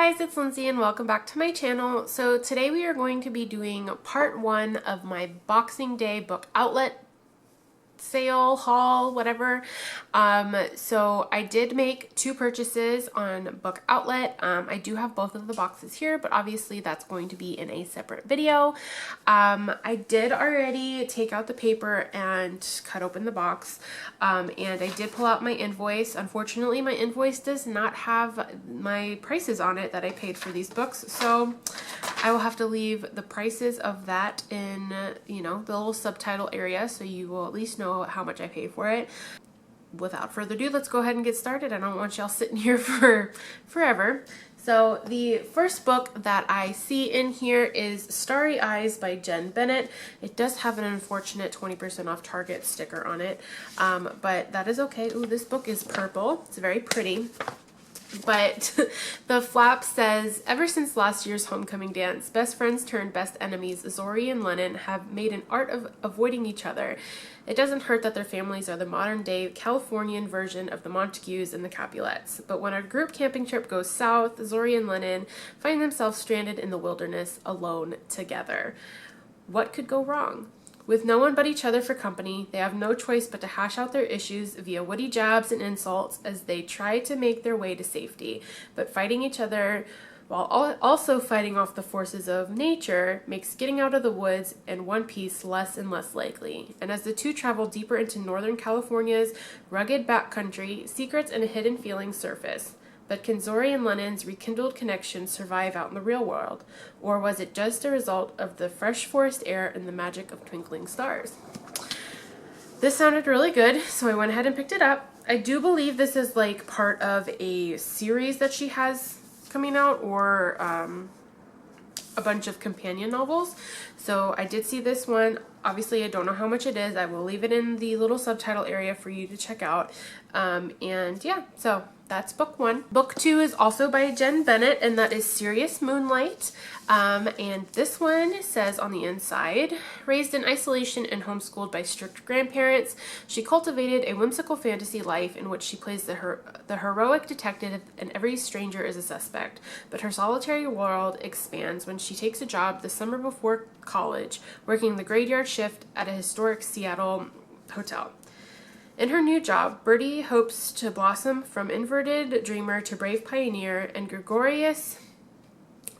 guys, it's Lindsay and welcome back to my channel. So today we are going to be doing part one of my Boxing Day book outlet sale, haul, whatever. So I did make two purchases on Book Outlet. I do have both of the boxes here, but obviously that's going to be in a separate video. I did already take out the paper and cut open the box, and I did pull out my invoice. Unfortunately, my invoice does not have my prices on it that I paid for these books, so I will have to leave the prices of that in, the little subtitle area, so you will at least know how much I pay for it. Without further ado, let's go ahead and get started. I don't want y'all sitting here for forever. So the first book that I see in here is Starry Eyes by Jen Bennett. It does have an unfortunate 20% off Target sticker on it, but that is okay. Ooh, this book is purple. It's very pretty. But the flap says, ever since last year's homecoming dance, best friends turned best enemies, Zori and Lennon, have made an art of avoiding each other. It doesn't hurt that their families are the modern-day Californian version of the Montagues and the Capulets. But when a group camping trip goes south, Zori and Lennon find themselves stranded in the wilderness, alone together. What could go wrong? With no one but each other for company, they have no choice but to hash out their issues via witty jabs and insults as they try to make their way to safety. But fighting each other while also fighting off the forces of nature makes getting out of the woods in one piece less and less likely. And as the two travel deeper into Northern California's rugged backcountry, secrets and hidden feelings surface. But can Zori and Lennon's rekindled connection survive out in the real world? Or was it just a result of the fresh forest air and the magic of twinkling stars? This sounded really good, so I went ahead and picked it up. I do believe this is like part of a series that she has coming out, or a bunch of companion novels. So I did see this one. Obviously, I don't know how much it is. I will leave it in the little subtitle area for you to check out. And yeah, so that's book one. Book two is also by Jen Bennett, and that is Serious Moonlight. And this one says on the inside, raised in isolation and homeschooled by strict grandparents, she cultivated a whimsical fantasy life in which she plays the heroic detective and every stranger is a suspect. But her solitary world expands when she takes a job the summer before college, working the graveyard shift at a historic Seattle hotel. In her new job, Birdie hopes to blossom from inverted dreamer to brave pioneer, and gregarious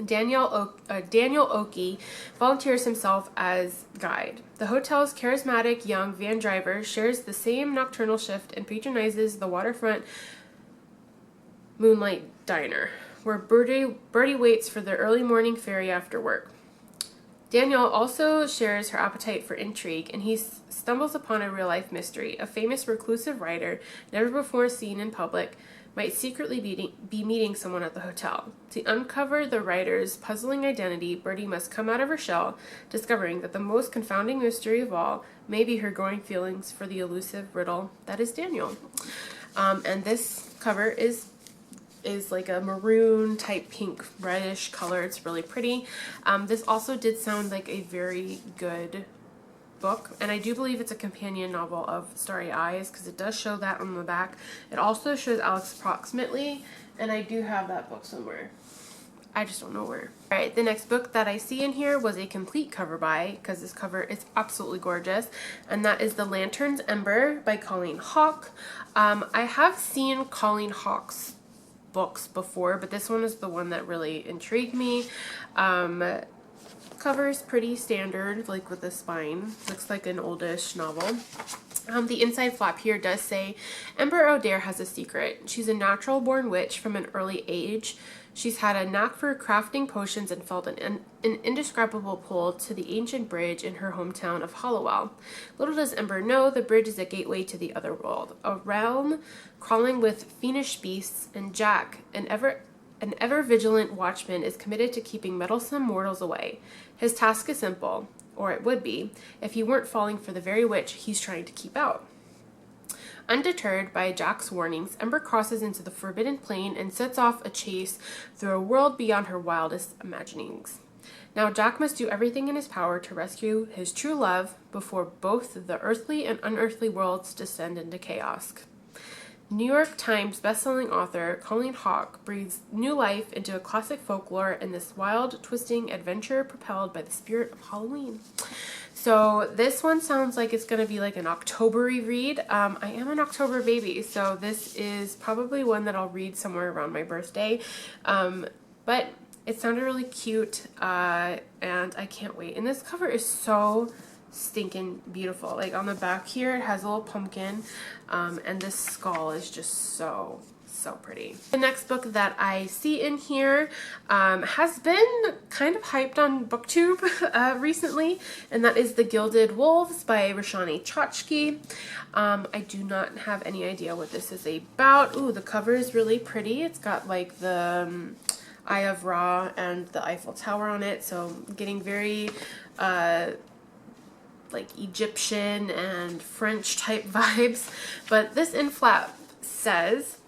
Daniel Oakey volunteers himself as guide. The hotel's charismatic young van driver shares the same nocturnal shift and patronizes the waterfront Moonlight diner, where Birdie waits for the early morning ferry after work. Daniel also shares her appetite for intrigue, and he stumbles upon a real-life mystery. A famous reclusive writer, never before seen in public, might secretly be meeting someone at the hotel. To uncover the writer's puzzling identity, Birdie must come out of her shell, discovering that the most confounding mystery of all may be her growing feelings for the elusive riddle that is Daniel. And this cover is like a maroon type pink reddish color. It's really pretty. This also did sound like a very good book, and I do believe it's a companion novel of Starry Eyes because it does show that on the back. It also shows Alex approximately, and I do have that book somewhere. I just don't know where. Alright, the next book that I see in here was a complete cover buy because this cover is absolutely gorgeous, and that is The Lantern's Ember by Colleen Hawke. I have seen Colleen Hawke's books before, but this one is the one that really intrigued me. Cover is pretty standard, like with the spine. Looks like an oldish novel. The inside flap here does say, Ember O'Dare has a secret. She's a natural-born witch from an early age. She's had a knack for crafting potions and felt an indescribable pull to the ancient bridge in her hometown of Hollowell. Little does Ember know the bridge is a gateway to the other world, a realm crawling with fiendish beasts, and Jack, an ever vigilant watchman, is committed to keeping meddlesome mortals away. His task is simple, or it would be, if he weren't falling for the very witch he's trying to keep out. Undeterred by Jack's warnings, Ember crosses into the Forbidden Plain and sets off a chase through a world beyond her wildest imaginings. Now Jack must do everything in his power to rescue his true love before both the earthly and unearthly worlds descend into chaos. New York Times bestselling author Colleen Hawke breathes new life into a classic folklore in this wild, twisting adventure propelled by the spirit of Halloween. So this one sounds like it's going to be like an October-y read. I am an October baby, so this is probably one that I'll read somewhere around my birthday. But it sounded really cute, and I can't wait. And this cover is so stinking beautiful. Like on the back here, it has a little pumpkin, and this skull is just so pretty. The next book that I see in here has been kind of hyped on BookTube recently, and that is The Gilded Wolves by Roshani Chachki. I do not have any idea what this is about. Ooh, the cover is really pretty. It's got like the Eye of Ra and the Eiffel Tower on it, so getting very like Egyptian and French type vibes. But this in flap says,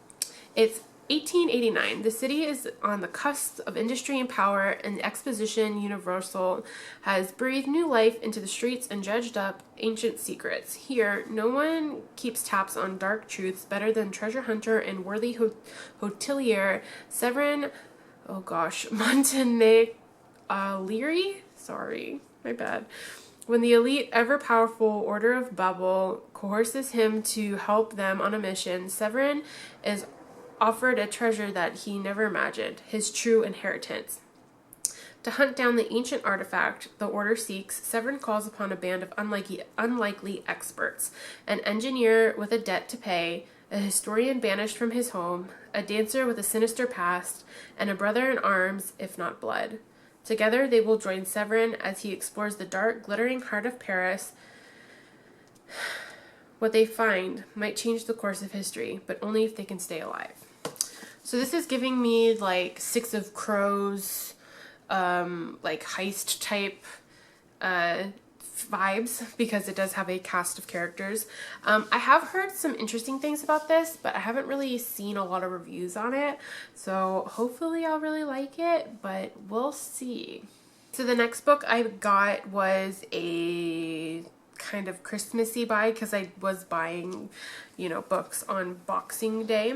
it's 1889. The city is on the cusp of industry and power, and the Exposition Universal has breathed new life into the streets and dredged up ancient secrets. Here, no one keeps tabs on dark truths better than treasure hunter and worthy hotelier Severin, oh gosh, Montenegro, Leary? Sorry, my bad. When the elite, ever-powerful Order of Babel coerces him to help them on a mission, Severin is offered a treasure that he never imagined, his true inheritance. To hunt down the ancient artifact the Order seeks, Severin calls upon a band of unlikely experts, an engineer with a debt to pay, a historian banished from his home, a dancer with a sinister past, and a brother in arms, if not blood. Together they will join Severin as he explores the dark, glittering heart of Paris. What they find might change the course of history, but only if they can stay alive. So this is giving me like Six of Crows, like heist type vibes, because it does have a cast of characters. I have heard some interesting things about this, but I haven't really seen a lot of reviews on it, so hopefully I'll really like it, but we'll see. So the next book I got was a kind of Christmassy buy, because I was buying, you know, books on Boxing Day,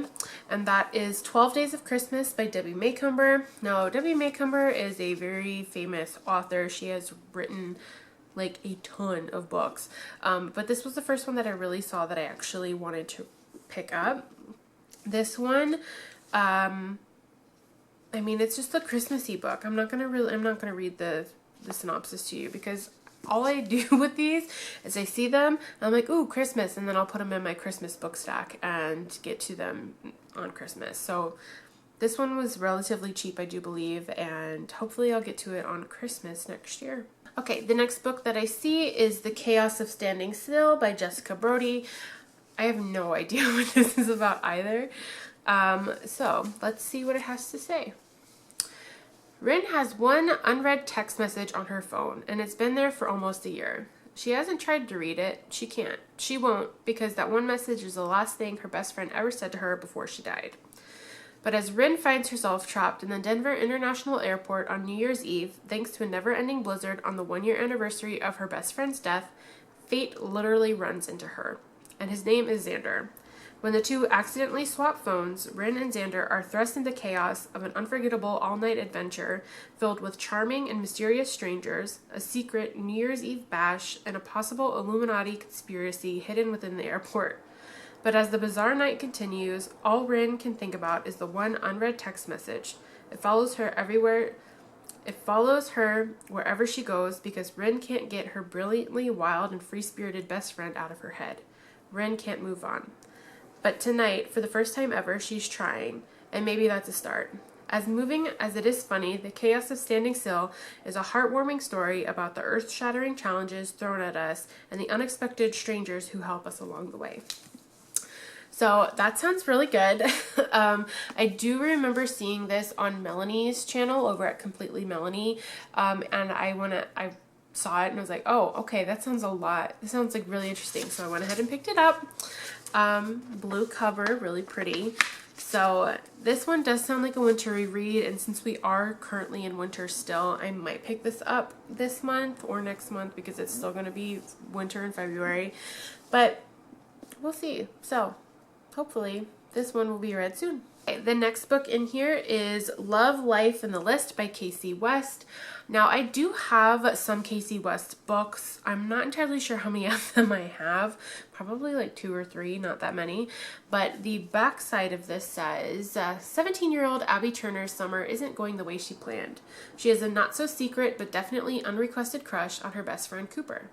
and that is 12 Days of Christmas by Debbie Maycomber. Now, Debbie Maycomber is a very famous author. She has written like a ton of books, but this was the first one that I really saw that I actually wanted to pick up. This one, I mean, it's just a Christmassy book. I'm not gonna read the synopsis to you, because all I do with these is I see them and I'm like, ooh, Christmas, and then I'll put them in my Christmas book stack and get to them on Christmas. So this one was relatively cheap, I do believe, and hopefully I'll get to it on Christmas next year. Okay, the next book that I see is The Chaos of Standing Still by Jessica Brody. I have no idea what this is about either. So let's see what it has to say. Rin has one unread text message on her phone, and it's been there for almost a year. She hasn't tried to read it. She can't. She won't, because that one message is the last thing her best friend ever said to her before she died. But as Rin finds herself trapped in the Denver International Airport on New Year's Eve, thanks to a never-ending blizzard on the one-year anniversary of her best friend's death, fate literally runs into her. And his name is Xander. When the two accidentally swap phones, Rin and Xander are thrust into chaos of an unforgettable all-night adventure filled with charming and mysterious strangers, a secret New Year's Eve bash, and a possible Illuminati conspiracy hidden within the airport. But as the bizarre night continues, all Rin can think about is the one unread text message. It follows her everywhere. It follows her wherever she goes, because Rin can't get her brilliantly wild and free-spirited best friend out of her head. Rin can't move on. But tonight, for the first time ever, she's trying, and maybe that's a start. As moving as it is funny, The Chaos of Standing Still is a heartwarming story about the earth-shattering challenges thrown at us and the unexpected strangers who help us along the way. So that sounds really good. I do remember seeing this on Melanie's channel over at Completely Melanie, and I saw it and was like, oh, okay, that sounds a lot. This sounds like really interesting. So I went ahead and picked it up. Blue cover, really pretty. So this one does sound like a wintry read, and since we are currently in winter still, I might pick this up this month or next month, because it's still going to be winter in February, but we'll see. So hopefully this one will be read soon. Okay, the next book in here is Love, Life, and the List by Casey West. Now, I do have some Casey West books. I'm not entirely sure how many of them I have. Probably like 2 or 3, not that many. But the back side of this says, 17-year-old Abby Turner's summer isn't going the way she planned. She has a not-so-secret but definitely unrequested crush on her best friend Cooper.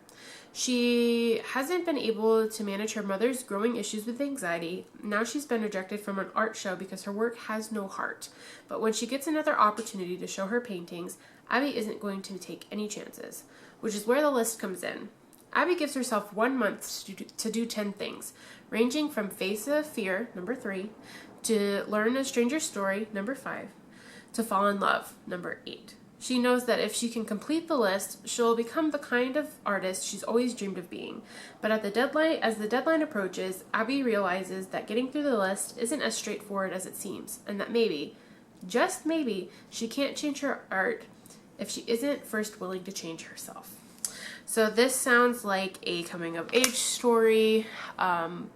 She hasn't been able to manage her mother's growing issues with anxiety. Now she's been rejected from an art show because her work has no heart. But when she gets another opportunity to show her paintings, Abby isn't going to take any chances, which is where the list comes in. Abby gives herself 1 month to do 10 things, ranging from face a fear, number 3, to learn a stranger's story, number 5, to fall in love, number 8. She knows that if she can complete the list, she'll become the kind of artist she's always dreamed of being. But as the deadline approaches, Abby realizes that getting through the list isn't as straightforward as it seems, and that maybe, just maybe, she can't change her art if she isn't first willing to change herself. So this sounds like a coming of age story,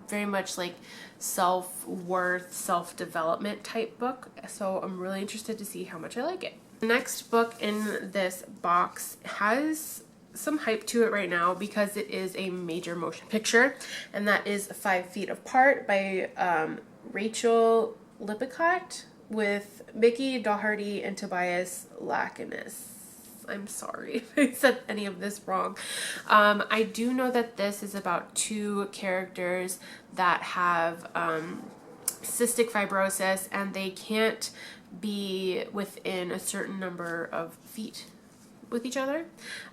very much like self-worth, self-development type book. So I'm really interested to see how much I like it. The next book in this box has some hype to it right now because it is a major motion picture, and that is 5 Feet Apart by Rachel Lippincott with Mickey Doherty and Tobias Lackanis. I'm sorry if I said any of this wrong. I do know that this is about 2 characters that have cystic fibrosis, and they can't be within a certain number of feet with each other.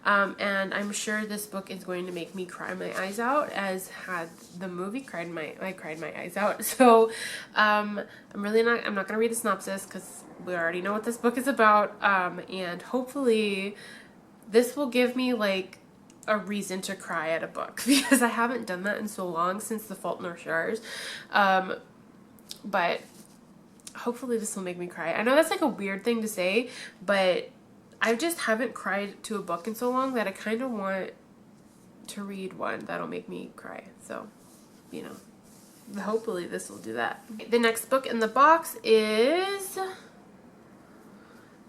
And I'm sure this book is going to make me cry my eyes out, as had the movie I cried my eyes out. So I'm not gonna read a synopsis because we already know what this book is about. And hopefully this will give me like a reason to cry at a book, because I haven't done that in so long, since The Fault in Our Stars. But hopefully this will make me cry. I know that's like a weird thing to say, but I just haven't cried to a book in so long that I kind of want to read one that'll make me cry. So, you know, hopefully this will do that. The next book in the box is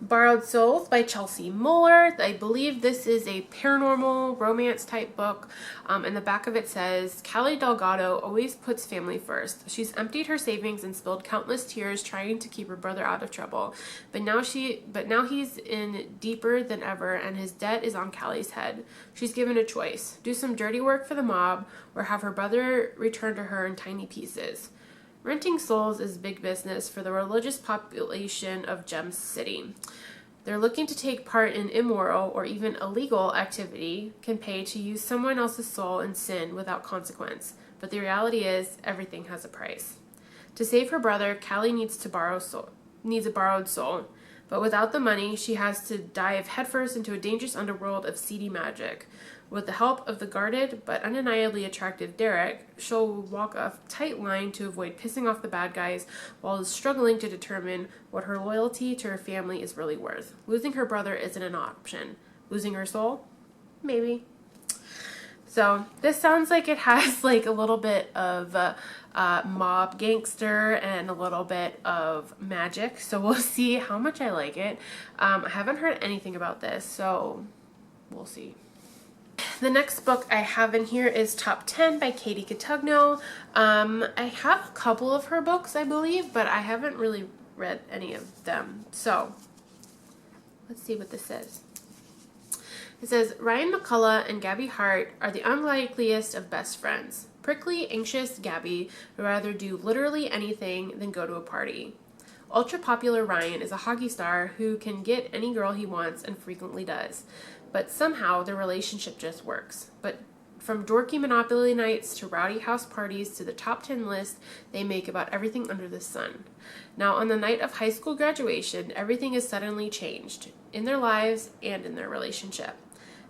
Borrowed Souls by Chelsea Muller. I believe this is a paranormal romance type book. And the back of it says, Callie Delgado always puts family first. She's emptied her savings and spilled countless tears trying to keep her brother out of trouble. But now he's in deeper than ever, and his debt is on Callie's head. She's given a choice: do some dirty work for the mob, or have her brother return to her in tiny pieces. Renting souls is big business for the religious population of Gem City. They're looking to take part in immoral or even illegal activity, can pay to use someone else's soul in sin without consequence. But the reality is, everything has a price. To save her brother, Callie needs a borrowed soul. But without the money, she has to dive headfirst into a dangerous underworld of seedy magic. With the help of the guarded but undeniably attractive Derek, she'll walk a tight line to avoid pissing off the bad guys while struggling to determine what her loyalty to her family is really worth. Losing her brother isn't an option. Losing her soul? Maybe. So this sounds like it has like a little bit of mob gangster and a little bit of magic. So we'll see how much I like it. I haven't heard anything about this, so we'll see. The next book I have in here is Top 10 by Katie Cotugno. I have a couple of her books, I believe, but I haven't really read any of them. So let's see what this says. It says, Ryan McCullough and Gabby Hart are the unlikeliest of best friends. Prickly, anxious Gabby would rather do literally anything than go to a party. Ultra-popular Ryan is a hockey star who can get any girl he wants and frequently does. But somehow their relationship just works. But from dorky Monopoly nights to rowdy house parties to the top 10 list, they make about everything under the sun. Now, on the night of high school graduation, everything is suddenly changed in their lives and in their relationship.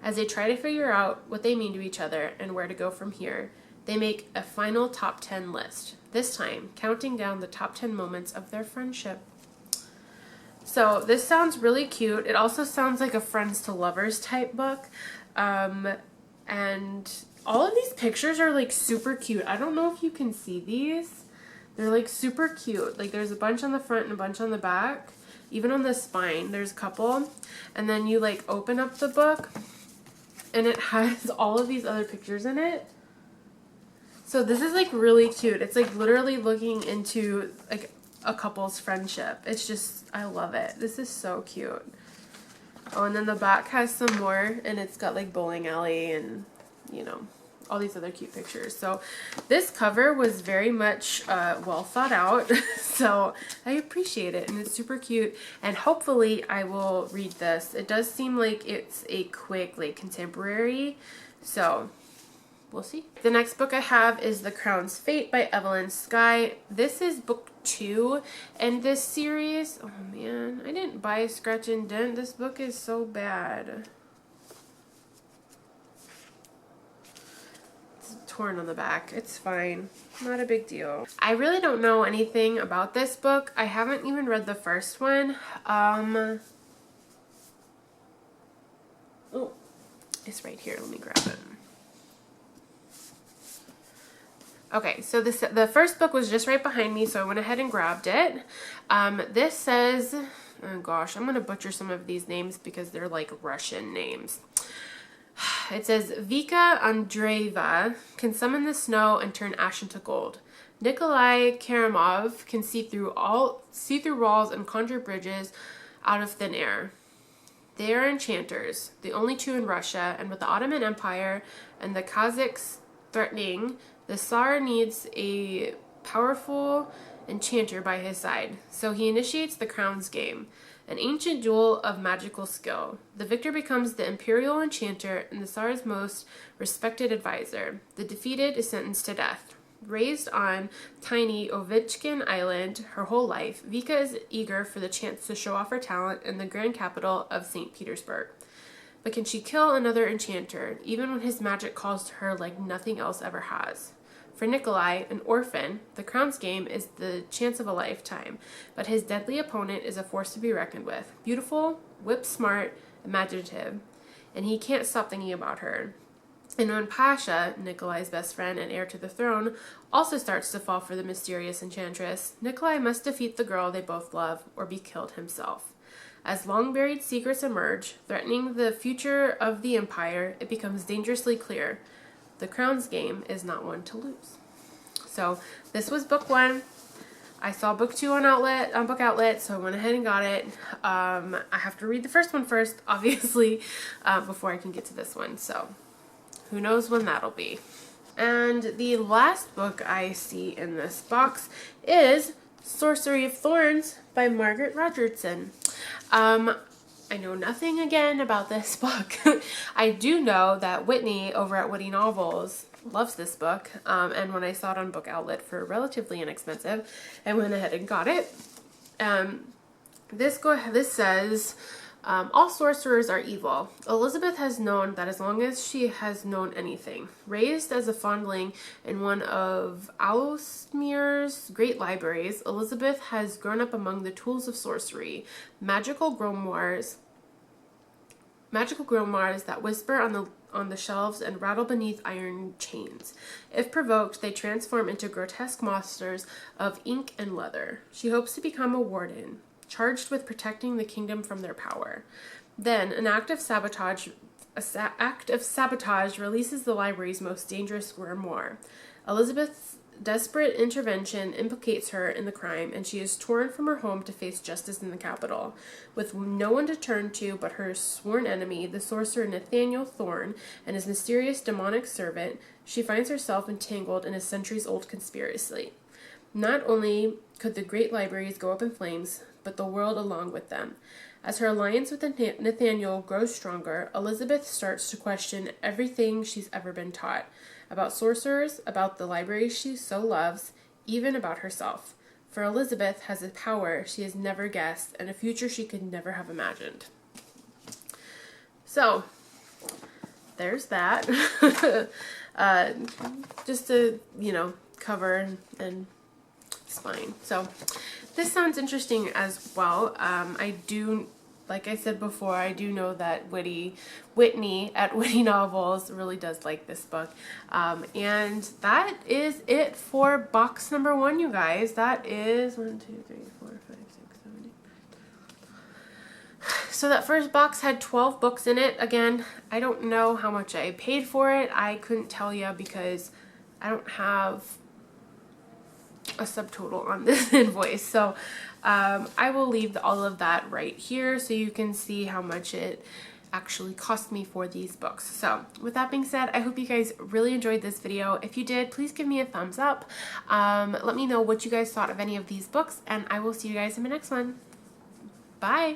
As they try to figure out what they mean to each other and where to go from here, they make a final top 10 list, this time counting down the top 10 moments of their friendship. So this sounds really cute. It also sounds like a friends to lovers type book. And all of these pictures are like super cute. I don't know if you can see these, They're like super cute. Like there's a bunch on the front and a bunch on the back. Even on the spine, there's a couple. And then you like open up the book and it has all of these other pictures in it. So this is like really cute. It's like literally looking into like a couple's friendship. It's just, I love it. This is so cute. Oh, and then the back has some more, and it's got like bowling alley and, you know, all these other cute pictures. So this cover was very much well thought out. So I appreciate it, and it's super cute. And hopefully I will read this. It does seem like it's a quick like contemporary. So we'll see. The next book I have is The Crown's Fate by Evelyn Skye. This is book 2 in this series. Oh man, I didn't buy a scratch and dent. This book is so bad. It's torn on the back. It's fine. Not a big deal. I really don't know anything about this book. I haven't even read the first one. Oh, it's right here. Let me grab it. Okay, so the first book was just right behind me, so I went ahead and grabbed it. This says, oh gosh, I'm going to butcher some of these names because they're like Russian names. It says, Vika Andreeva can summon the snow and turn ash into gold. Nikolai Karamov can see through walls and conjure bridges out of thin air. They are enchanters, the only two in Russia, and with the Ottoman Empire and the Kazakhs threatening, the Tsar needs a powerful enchanter by his side, so he initiates the Crown's game, an ancient duel of magical skill. The victor becomes the imperial enchanter and the Tsar's most respected advisor. The defeated is sentenced to death. Raised on tiny Ovechkin Island her whole life, Vika is eager for the chance to show off her talent in the grand capital of St. Petersburg. But can she kill another enchanter, even when his magic calls to her like nothing else ever has? For Nikolai, an orphan, the Crown's game is the chance of a lifetime, but his deadly opponent is a force to be reckoned with. Beautiful, whip-smart, imaginative, and he can't stop thinking about her. And when Pasha, Nikolai's best friend and heir to the throne, also starts to fall for the mysterious enchantress, Nikolai must defeat the girl they both love or be killed himself. As long-buried secrets emerge, threatening the future of the empire, it becomes dangerously clear. The Crown's game is not one to lose. So this was book 1. I saw book 2 on Book Outlet, so I went ahead and got it. I have to read the first one first, obviously, before I can get to this one. So who knows when that'll be. And the last book I see in this box is Sorcery of Thorns by Margaret Rogerson. I know nothing again about this book. I do know that Whitney over at Whitney Novels loves this book, and when I saw it on Book Outlet for relatively inexpensive, I went ahead and got it. This says, all sorcerers are evil. Elizabeth has known that as long as she has known anything. Raised as a foundling in one of Owlsmere's great libraries, Elizabeth has grown up among the tools of sorcery, magical grimoires that whisper on the shelves and rattle beneath iron chains. If provoked, they transform into grotesque monsters of ink and leather. She hopes to become a warden, charged with protecting the kingdom from their power. Then, an act of sabotage releases the library's most dangerous grimoire. Elizabeth's desperate intervention implicates her in the crime, and she is torn from her home to face justice in the capital. With no one to turn to but her sworn enemy, the sorcerer Nathaniel Thorne, and his mysterious demonic servant, she finds herself entangled in a centuries-old conspiracy. Not only could the great libraries go up in flames, but the world along with them. As her alliance with Nathaniel grows stronger, Elizabeth starts to question everything she's ever been taught. About sorcerers, about the library she so loves, even about herself. For Elizabeth has a power she has never guessed and a future she could never have imagined. So, there's that. Just a, cover and spine. So, this sounds interesting as well. I do like I said before, I do know that Whitney at Witty Novels really does like this book. And that is it for box number 1, you guys. That is 1, 2, 3, 4, 5, 6, 7, 8. So that first box had 12 books in it. Again, I don't know how much I paid for it. I couldn't tell you because I don't have a subtotal on this invoice. So I will leave all of that right here so you can see how much it actually cost me for these books. So with that being said, I hope you guys really enjoyed this video. If you did, please give me a thumbs up. Let me know what you guys thought of any of these books, and I will see you guys in my next one. Bye!